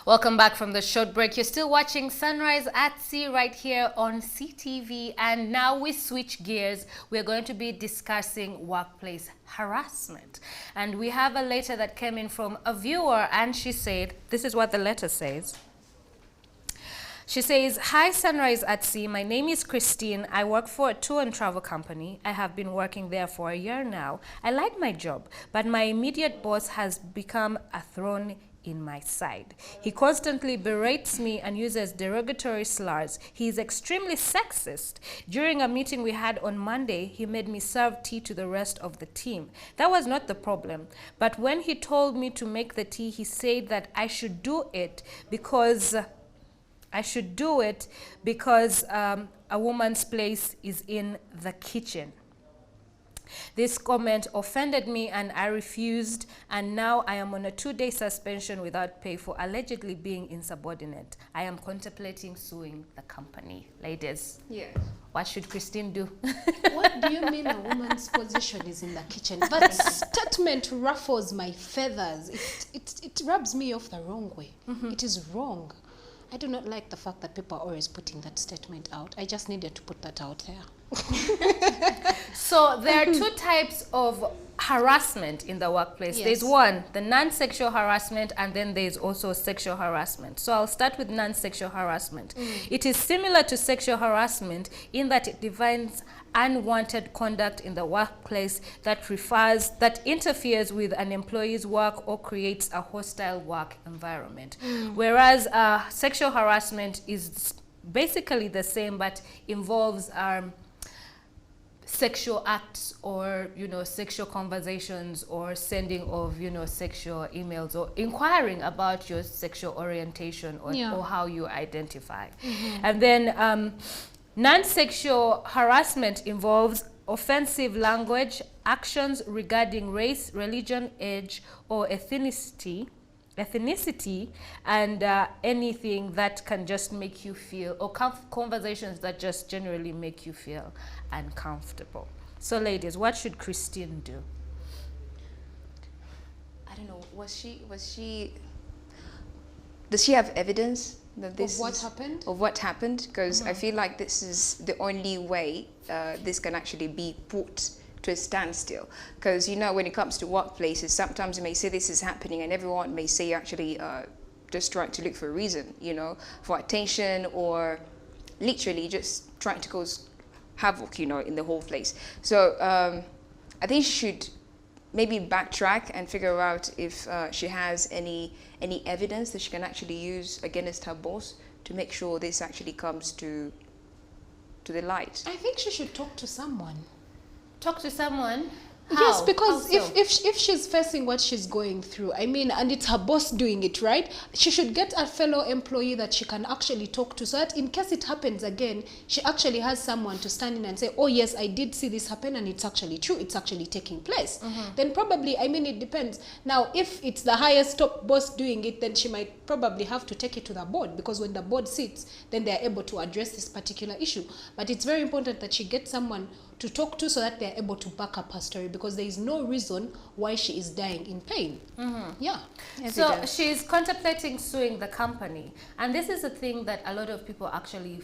Welcome back from the short break. You're still watching Sunrise at Sea right here on CTV, and now we switch gears. We're going to be discussing workplace harassment, and we have a letter that came in from a viewer, and she said, this is what the letter says. She says, "Hi, Sunrise at Sea. My name is Christine. I work for a tour and travel company. I have been working there for a year now. I like my job, but my immediate boss has become a thorn in my side. He constantly berates me and uses derogatory slurs. He is extremely sexist. During a meeting we had on Monday, he made me serve tea to the rest of the team. That was not the problem. But when he told me to make the tea, he said that I should do it because a woman's place is in the kitchen. This comment offended me and I refused, and now I am on a 2-day suspension without pay for allegedly being insubordinate. I am contemplating suing the company." Ladies, yes. What should Christine do? What do you mean a woman's position is in the kitchen? That statement ruffles my feathers. It rubs me off the wrong way. It is wrong. I do not like the fact that people are always putting that statement out. I just needed to put that out there. So there are two types of harassment in the workplace. Yes. There's one, the non-sexual harassment, and then there's also sexual harassment. So I'll start with non-sexual harassment. It is similar to sexual harassment in that it defines unwanted conduct in the workplace that interferes with an employee's work or creates a hostile work environment. Whereas sexual harassment is basically the same, but involves sexual acts, or sexual conversations, or sending of sexual emails, or inquiring about your sexual orientation, or how you identify. And then non-sexual harassment involves offensive language, actions regarding race, religion, age, or ethnicity, and anything that can just make you feel, or conversations that just generally make you feel uncomfortable. So ladies, what should Christine do? I don't know. Does she have evidence that this Of what happened? Because I feel like this is the only way this can actually be put to a standstill. Because when it comes to workplaces, sometimes you may say this is happening, and everyone may say actually just trying to look for a reason, for attention, or literally just trying to cause havoc, in the whole place. So I think she should maybe backtrack and figure out if she has any evidence that she can actually use against her boss to make sure this actually comes to the light. I think she should talk to someone. Talk to someone? Yes, because How so? if she's facing what she's going through, and it's her boss doing it, right? She should get a fellow employee that she can actually talk to, so that in case it happens again, she actually has someone to stand in and say, oh yes, I did see this happen, and it's actually true, it's actually taking place. Then probably, it depends. Now, if it's the highest top boss doing it, then she might probably have to take it to the board, because when the board sits, then they're able to address this particular issue. But it's very important that she gets someone to talk to, so that they're able to back up her story, because there is no reason why she is dying in pain. Yeah. So she's contemplating suing the company, and this is a thing that a lot of people actually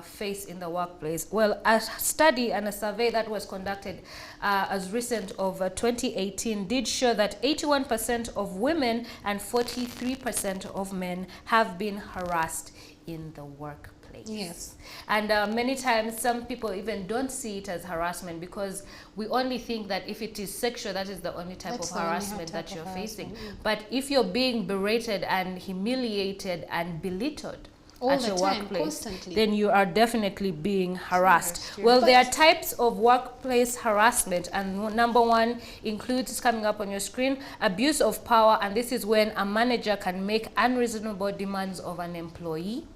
face in the workplace. Well, a study and a survey that was conducted as recent of 2018 did show that 81% of women and 43% of men have been harassed in the workplace. Yes. And many times some people even don't see it as harassment, because we only think that if it is sexual, that is the only type of harassment that you're facing. But if you're being berated and humiliated and belittled at your workplace, then you are definitely being harassed. Well, there are types of workplace harassment, and number one includes, it's coming up on your screen, abuse of power, and this is when a manager can make unreasonable demands of an employee.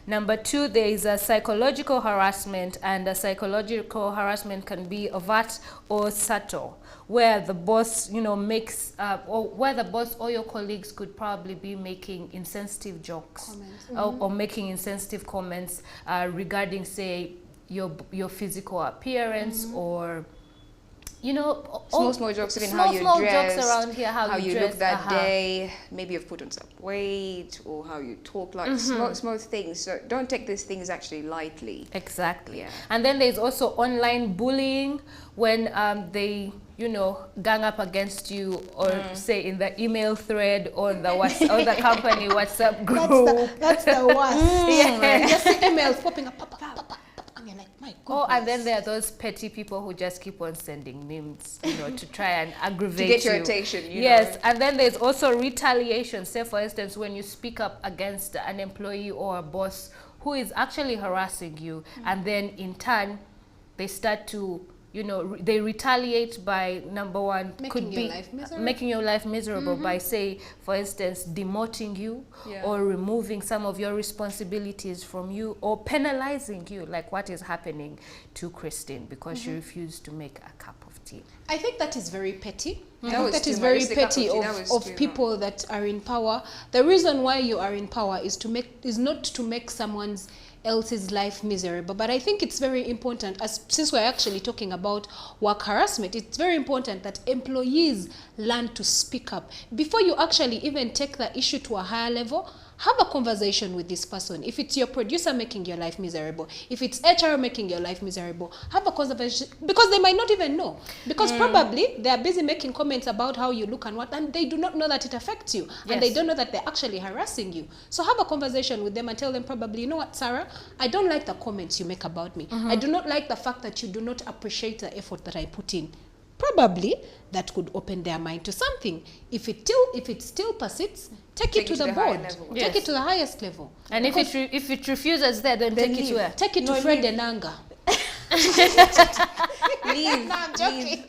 Number two, there is a psychological harassment, and a psychological harassment can be overt or subtle, where the boss, makes, or where the boss or your colleagues could probably be making insensitive jokes, or making insensitive comments regarding, say, your physical appearance, or you know, Small jokes, even small, how you small dress, jokes around here, how you dress, look that day, maybe you've put on some weight, or how you talk, like small things. So don't take these things actually lightly. Exactly. Yeah. And then there's also online bullying when they, you know, gang up against you, or say in the email thread or the or the company WhatsApp group. That's the worst. Yeah. Just see emails popping up, and you're like, my God. Oh, and then there are those petty people who just keep on sending memes, you know, to try and aggravate To get your you. attention, you Yes, know. and then there's also retaliation. Say, for instance, when you speak up against an employee or a boss who is actually harassing you, and then in turn, they start to, you know, they retaliate by, number one, Making your life miserable. making your life miserable by, say, for instance, demoting you, or removing some of your responsibilities from you, or penalizing you, like what is happening to Christine because she refused to make a cup of tea. I think that is very petty. I That think was that too is much. very Just a cup of petty tea, that was of too people that are in power. The reason why you are in power is not to make someone's else's life miserable. But I think it's very important, since we're actually talking about work harassment, it's very important that employees learn to speak up. Before you actually even take the issue to a higher level, have a conversation with this person. If it's your producer making your life miserable, if it's HR making your life miserable, have a conversation, because they might not even know. Because probably they are busy making comments about how you look and what, and they do not know that it affects you. And they don't know that they're actually harassing you. So have a conversation with them and tell them probably, you know what, Sarah, I don't like the comments you make about me. I do not like the fact that you do not appreciate the effort that I put in. Probably that could open their mind to something. If it still persists, take it to the board. Take it to the highest level. And if it refuses there, then take it to where? Take it to Fred and Anga. Leave. No, I'm joking.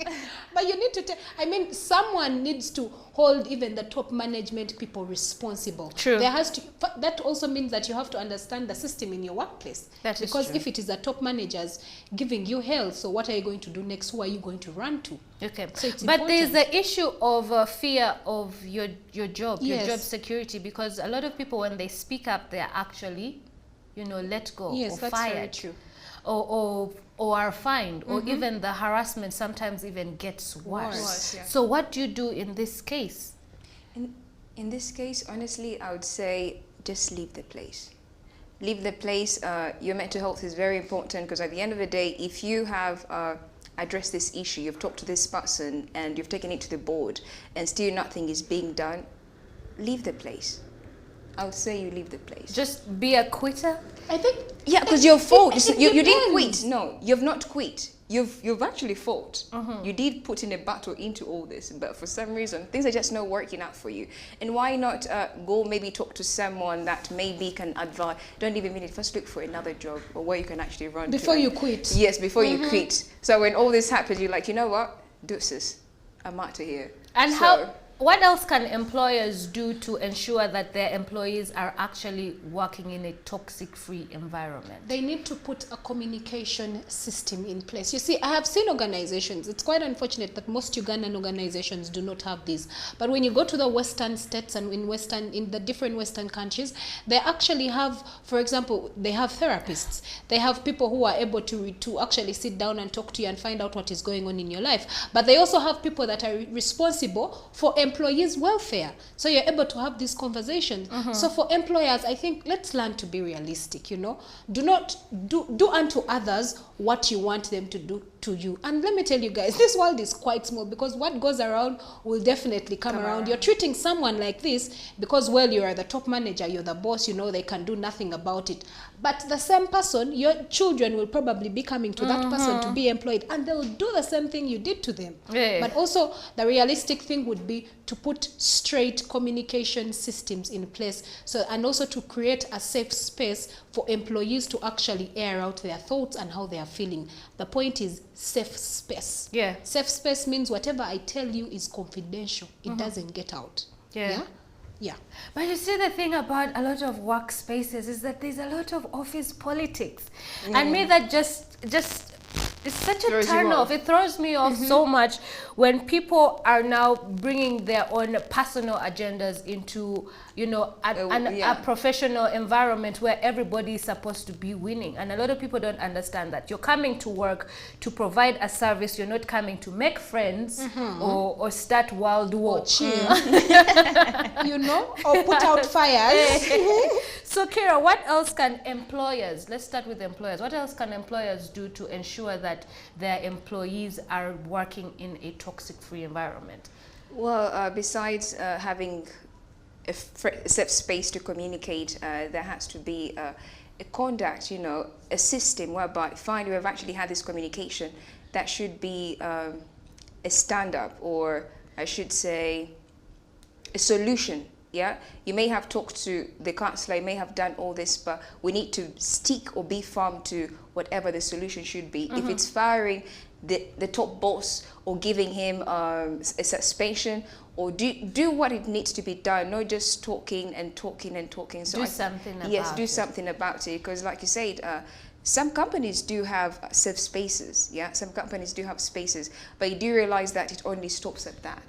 But you need to someone needs to hold even the top management people responsible. True. That also means that you have to understand the system in your workplace. That is because true. if it is the top managers giving you hell, so what are you going to do next? Who are you going to run to? Okay. So it's but there's important. the issue of fear of your job, your Yes. job security, because a lot of people, when they speak up, they're actually, you know, let go, Yes, or that's fired, very true. or are fined, or even the harassment sometimes even gets worse. Worse, yeah. So what do you do in this case? In this case, honestly, I would say just leave the place. Leave the place. Your mental health is very important, because at the end of the day, if you have addressed this issue, you've talked to this person, and you've taken it to the board, and still nothing is being done, leave the place. I would say you leave the place. Just be a quitter? I think Because your fault. You didn't depends. quit. No, you've not quit. You've actually fought. You did put in a battle into all this, but for some reason things are just not working out for you. And why not go maybe talk to someone that maybe can advise? Don't even mean it. First look for another job or where you can actually run before to. you quit. Yes, before you quit. So when all this happens, you're like, you know what? Deuces, I'm out of here. And So, what else can employers do to ensure that their employees are actually working in a toxic-free environment? They need to put a communication system in place. You see, I have seen organizations, it's quite unfortunate that most Ugandan organizations do not have this. But when you go to the Western states and in the different Western countries, they actually have, for example, they have therapists. They have people who are able to actually sit down and talk to you and find out what is going on in your life. But they also have people that are responsible for employees' welfare. So you're able to have these conversations. So for employers, I think let's learn to be realistic, you know. Do not do unto others what you want them to do to you. And let me tell you guys, this world is quite small, because what goes around will definitely come around. You're treating someone like this because, well, you are the top manager, you're the boss, you know, they can do nothing about it. But the same person, your children will probably be coming to that person to be employed, and they'll do the same thing you did to them. Yeah. But also, the realistic thing would be to put straight communication systems in place, and also to create a safe space for employees to actually air out their thoughts and how they are feeling. The point is safe space. Yeah. Safe space means whatever I tell you is confidential. It doesn't get out. Yeah. Yeah. But you see, the thing about a lot of workspaces is that there's a lot of office politics. And me, that just It's such a Throws you turn off. off. It throws me off so much when people are now bringing their own personal agendas into, you know, a professional environment where everybody is supposed to be winning. And a lot of people don't understand that. You're coming to work to provide a service. You're not coming to make friends or start world war. Or chill. You know, or put out fires. So Kira, what else can employers, let's start with employers, what else can employers do to ensure that their employees are working in a toxic-free environment? Well, besides having a safe space to communicate, there has to be a conduct, you know, a system whereby, fine, we have actually had this communication, that should be a stand-up, or I should say a solution. Yeah, you may have talked to the counselor, you may have done all this, but we need to stick or be firm to whatever the solution should be. If it's firing the top boss or giving him a suspension, or do what it needs to be done, not just talking and talking and talking. So do something about it. Yes, do something about it, because like you said, some companies do have safe spaces, yeah? Some companies do have spaces, but you do realize that it only stops at that,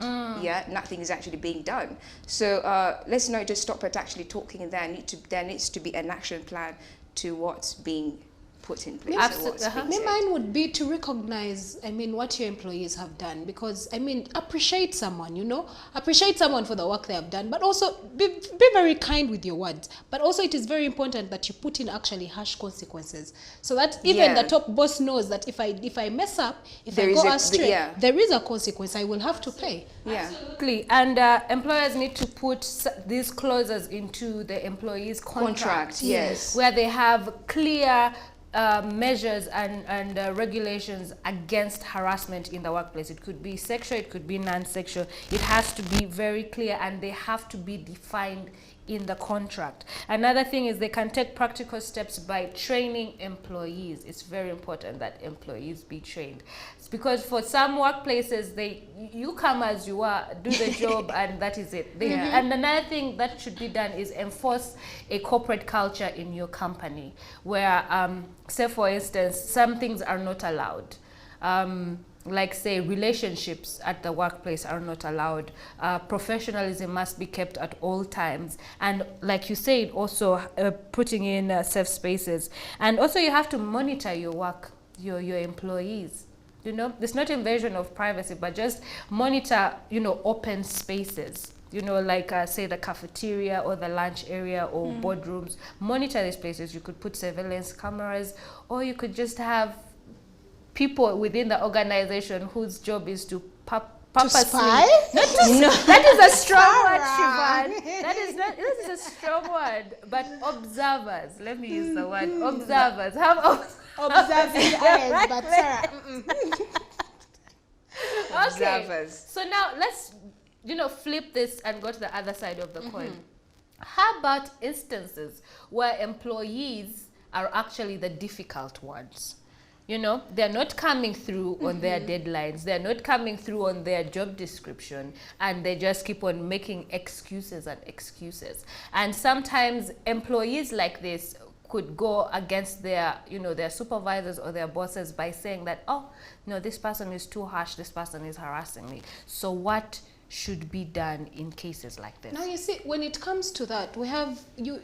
yeah? Nothing is actually being done. So let's not just stop at actually talking. There needs to be an action plan to what's being put in place. Absolutely. Mine would be to recognize, I mean, what your employees have done, because, I mean, appreciate someone, you know, appreciate someone for the work they have done, but also be very kind with your words. But also it is very important that you put in actually harsh consequences, so that even the top boss knows that if I mess up, if I go astray, there is a consequence. I will have to pay. Yeah. Absolutely. And employers need to put these clauses into the employees' contract. Yes. Where they have clear measures and regulations against harassment in the workplace. It could be sexual, it could be non-sexual. It has to be very clear, and they have to be defined in the contract. Another thing is they can take practical steps by training employees. It's very important that employees be trained. It's because for some workplaces, you come as you are, do the job, and that is it. And another thing that should be done is enforce a corporate culture in your company where, say for instance, some things are not allowed. Like say relationships at the workplace are not allowed. Professionalism must be kept at all times. And like you said, also putting in safe spaces. And also you have to monitor your work, your employees. You know, it's not invasion of privacy, but just monitor, you know, open spaces. You know, like say the cafeteria or the lunch area or boardrooms. Monitor these places. You could put surveillance cameras, or you could just have people within the organization whose job is to purposely spy? No, that is a strong word, Shivan. This is a strong word, but observers. Let me use the word observers. Observing eyes, but Sarah. Okay. Observers. So now let's, you know, flip this and go to the other side of the coin. How about instances where employees are actually the difficult ones? You know, they're not coming through on their deadlines. They're not coming through on their job description, and they just keep on making excuses and excuses. And sometimes employees like this could go against their, you know, their supervisors or their bosses by saying that, oh, no, this person is too harsh. This person is harassing me. So what should be done in cases like this? Now you see, when it comes to that, we have you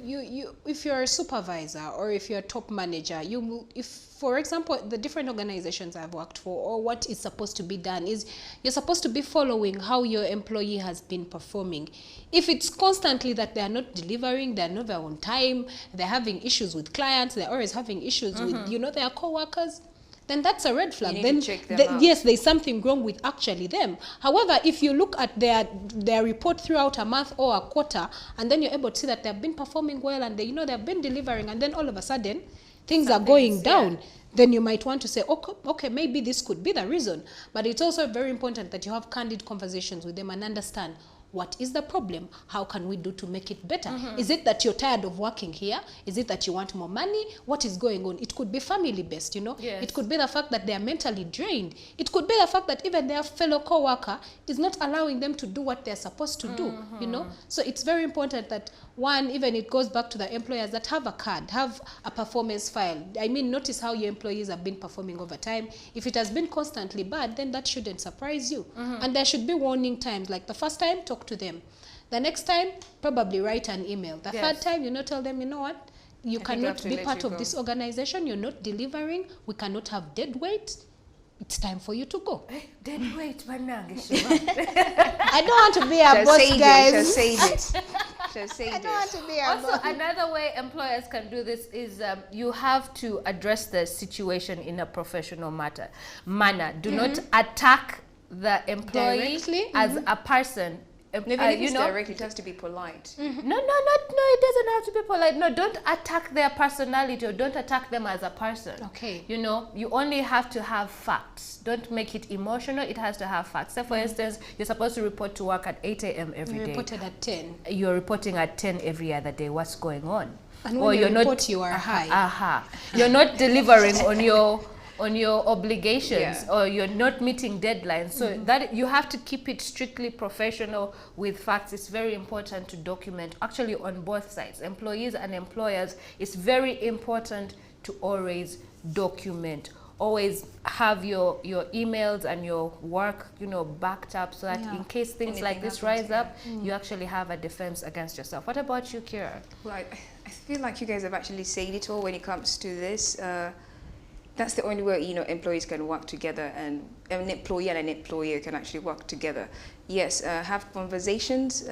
if you're a supervisor or if you're a top manager, you will, if for example the different organizations I've worked for, or what is supposed to be done is you're supposed to be following how your employee has been performing. If it's constantly that they are not delivering, they're never on time, they're having issues with clients, they're always having issues with, you know, their co-workers, then that's a red flag. Then check them out. Yes, there's something wrong with actually them. However, if you look at their report throughout a month or a quarter, and then you're able to see that they've been performing well and they, you know, they've been delivering, and then all of a sudden things are going down, then you might want to say, okay, maybe this could be the reason. But it's also very important that you have candid conversations with them and understand what is the problem? How can we do to make it better? Is it that you're tired of working here? Is it that you want more money? What is going on? It could be family based, you know. Yes. It could be the fact that they are mentally drained. It could be the fact that even their fellow co-worker is not allowing them to do what they're supposed to do, you know. So it's very important that one, even it goes back to the employers that have a card, have a performance file. I mean, notice how your employees have been performing over time. If it has been constantly bad, then that shouldn't surprise you. And there should be warning times. Like the first time, talk to them. The next time, probably write an email. The Yes. third time, tell them, you know what? You I cannot have to be let part you of go. this organization. You're not delivering. We cannot have dead weight. It's time for you to go. Then wait, Manange, Shiva. I don't want to be a Shall boss, say it, guys. shall say it. Shall say I it. don't want to be a Also, boss. another way employers can do this is you have to address the situation in a professional manner. Do not attack the employee Directly? as a person. Even if it's directly, it has to be polite. No, it doesn't have to be polite. No, don't attack their personality or don't attack them as a person. Okay. You only have to have facts. Don't make it emotional. It has to have facts. So, for instance, you're supposed to report to work at 8 a.m. every You day. reported at 10. You're reporting at 10 every other day. What's going on? And when you report, you are high. You're not delivering on your obligations, Yeah. or you're not meeting deadlines. So that you have to keep it strictly professional with facts. It's very important to document, actually on both sides, employees and employers. It's very important to always document. Always have your emails and your work, backed up, so that Yeah. in case things Anything like this happens, rise up, you actually have a defense against yourself. What about you, Kira? Well, I feel like you guys have actually said it all when it comes to this. That's the only way, employees can work together, and an employee and an employer can actually work together. Yes, have conversations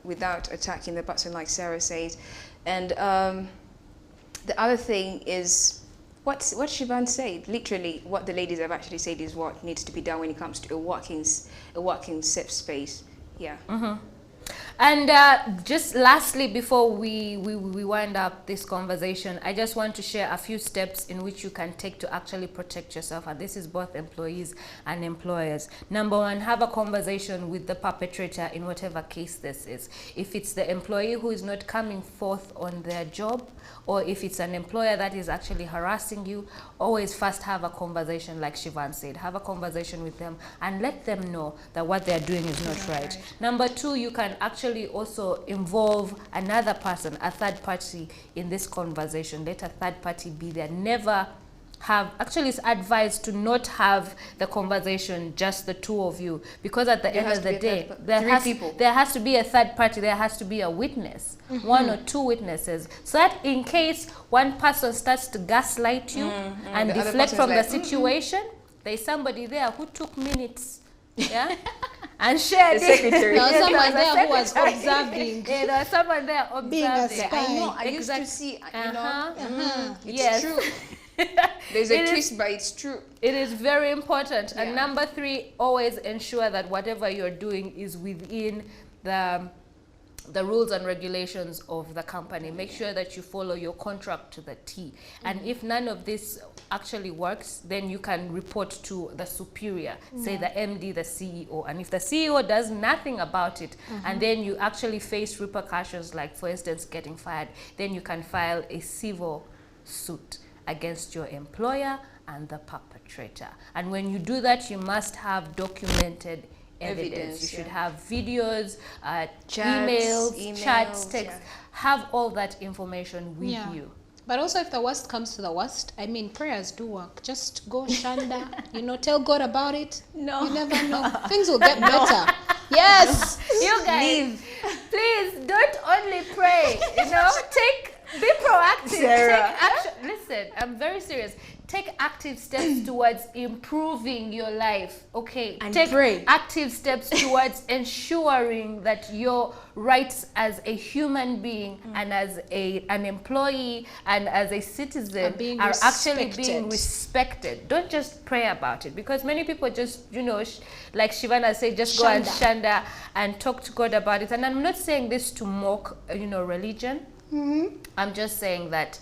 without attacking the person, like Sarah says. And the other thing is, what Shivan said, literally what the ladies have actually said is what needs to be done when it comes to a working safe space. Yeah. And just lastly, before we wind up this conversation, I just want to share a few steps in which you can take to actually protect yourself. And this is both employees and employers. Number one, have a conversation with the perpetrator in whatever case this is. If it's the employee who is not coming forth on their job, or if it's an employer that is actually harassing you, always first have a conversation, like Shivan said. Have a conversation with them and let them know that what they're doing is not right. Number two, you can actually also involve another person, a third party, in this conversation. Let a third party be there. Never have, actually it's advised to not have the conversation just the two of you, because at the end of the day there has to be a third party. There has to be a witness, one or two witnesses, so that in case one person starts to gaslight you and deflect from the situation, there's somebody there who took minutes, yeah, and shared The secretary. There was Yes, someone there was a there who was secretary. observing. Yeah, there was someone there observing. Being a spy. I know. I used Exact- to see. It's Yes. true. There's a It is- twist, but it's true. It is very important. And Yeah. number three, always ensure that whatever you're doing is within the rules and regulations of the company. Make sure that you follow your contract to the T. And if none of this actually works, then you can report to the superior, say the MD, the CEO. And if the CEO does nothing about it, and then you actually face repercussions, like for instance getting fired, then you can file a civil suit against your employer and the perpetrator. And when you do that, you must have documented evidence. You should have videos, emails, chats, texts. Have all that information with you. But also, if the worst comes to the worst, I mean, prayers do work. Just go shanda, tell God about it. No. You never know. Things will get better. Yes. You guys, please don't only pray, be proactive. Sarah. Take action. Listen, I'm very serious. Take active steps towards improving your life, okay? And Take pray. active steps towards ensuring that your rights as a human being and as an employee and as a citizen are actually being respected. Don't just pray about it, because many people just, like Shivana said, just go and shanda and talk to God about it. And I'm not saying this to mock, religion. I'm just saying that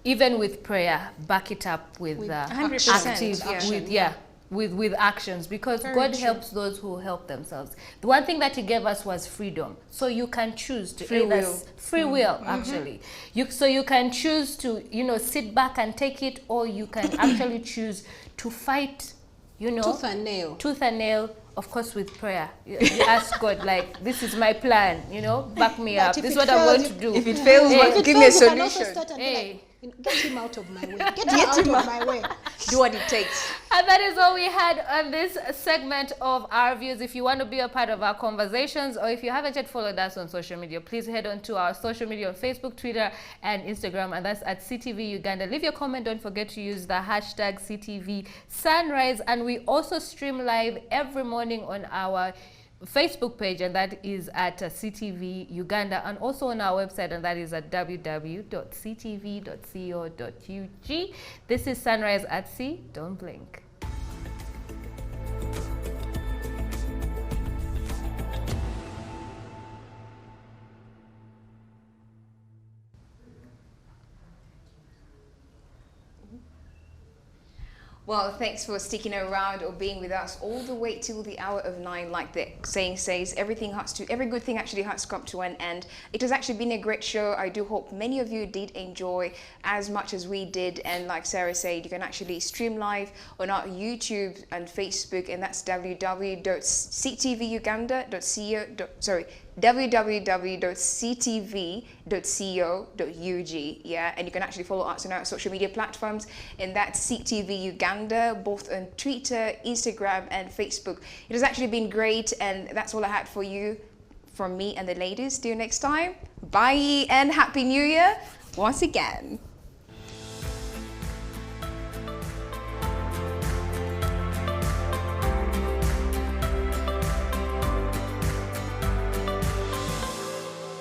even with prayer, back it up with 100%, active, yeah. with actions, because Very God true. helps those who help themselves. The one thing that he gave us was freedom, so you can choose to Free will. free will actually. So you can choose to, you know, sit back and take it, or you can actually choose to fight, you know, tooth and nail, of course, with prayer. You ask God, like, this is my plan, you know, back me But up, if this is it what I'm fails, going to do. If it fails, Hey. well, If it give me a fails, you can also solution. start and be Hey. like, get him out of my way. Get her out of my way. Do what it takes. And that is all we had on this segment of our views. If you want to be a part of our conversations, or if you haven't yet followed us on social media, please head on to our social media on Facebook, Twitter, and Instagram, and that's at CTV Uganda. Leave your comment. Don't forget to use the hashtag CTV Sunrise. And we also stream live every morning on our Facebook page, and that is at CTV Uganda, and also on our website, and that is at www.ctv.co.ug. This is Sunrise at Sea. Don't blink. Well, thanks for sticking around or being with us all the way till the hour of 9. Like the saying says, every good thing actually has to come to an end. It has actually been a great show. I do hope many of you did enjoy as much as we did. And like Sarah said, you can actually stream live on our YouTube and Facebook, and that's www.ctv.co.ug. Yeah, and you can actually follow us on our social media platforms, and that's CTV Uganda, both on Twitter, Instagram, and Facebook. It has actually been great, and that's all I had for you from me and the ladies. See you next time. Bye, and Happy New Year once again.